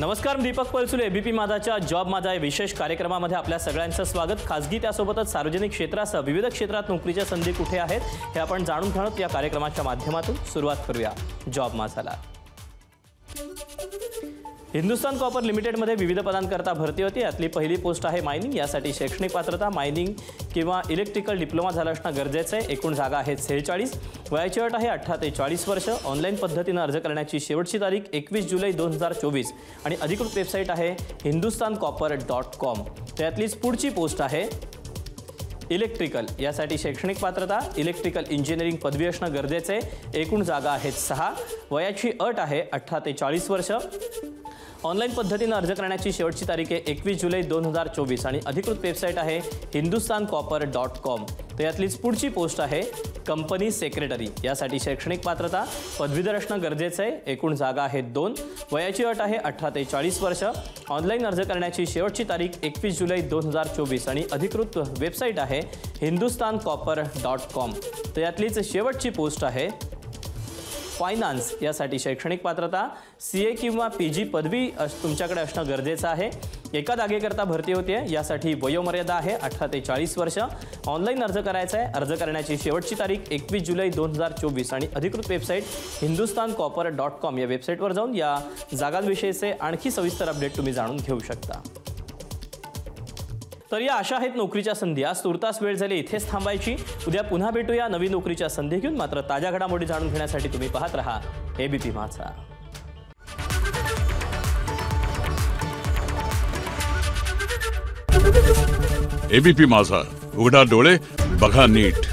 नमस्कार, Deepak Palsule ABP माझाच्या job माझा या विशेष कार्यक्रमामध्ये आपल्या सगळ्यांचं स्वागत। खासगी त्यासोबतच सार्वजनिक क्षेत्रासह विविध क्षेत्रात नोकरीच्या संधी कुठे आहेत हे आपण जाणून घेण्यात या कार्यक्रमाच्या माध्यमातून सुरुवात करूया। जॉब माझाला हिंदुस्तान कॉपर लिमिटेडमध्ये विविध पदांकरता भरती होती। यातली पहिली पोस्ट आहे मायनिंग। यासाठी शैक्षणिक पात्रता मायनिंग किंवा इलेक्ट्रिकल डिप्लोमा झालं असणं गरजेचं आहे। एकूण जागा आहेत 46। वयाची अट आहे 18 ते 40 वर्ष। ऑनलाईन पद्धतीने अर्ज करण्याची शेवटची तारीख 21 जुलै 2024 आणि अधिकृत वेबसाईट आहे hindustancopper.com। त्यातलीच पुढची पोस्ट आहे इलेक्ट्रिकल। यासाठी शैक्षणिक पात्रता इलेक्ट्रिकल इंजिनिअरिंग पदवी असणं गरजेचं आहे। एकूण जागा आहेत 6। वयाची अट आहे 18 ते 40 वर्ष। ऑनलाईन पद्धतीने अर्ज करण्याची शेवटची तारीख आहे 21 जुलै 2024 आणि अधिकृत वेबसाईट आहे hindustancopper.com। यातलीच पुढची पोस्ट आहे कंपनी सेक्रेटरी। यासाठी शैक्षणिक पात्रता पदवीधर असणं गरजेचं आहे। एकूण जागा आहेत 2। वयाची अट आहे 18 ते 40 वर्ष। ऑनलाईन अर्ज करण्याची शेवटची तारीख 21 जुलै 2024 आणि अधिकृत वेबसाईट आहे hindustancopper.com। यातलीच शेवटची पोस्ट आहे फायनान्स। यासाठी शैक्षणिक पात्रता सीए किंवा पीजी पदवी तुमच्याकडे असणं गरजेचं आहे। एका जागेकरता भरती होते। यासाठी वयोमर्यादा आहे 18 ते 40 वर्ष। ऑनलाईन अर्ज करायचा आहे। अर्ज करण्याची शेवटची तारीख 21 जुलै 2024 आणि अधिकृत वेबसाईट hindustancopper.com या वेबसाईटवर जाऊन या जागांविषयीचे आणखी सविस्तर अपडेट तुम्ही जाणून घेऊ शकता। तर या अशा आहेत नोकरीच्या संधी। आज तुर्तास वेळ झाली इथेच थांबायची। उद्या पुन्हा भेटूया नवीन नोकरीच्या संधी घेऊन। मात्र ताज्या घडामोडी जाणून घेण्यासाठी तुम्ही पाहत रहा एबीपी माझा। एबीपी माझा, उघडा डोळे बघा नीट।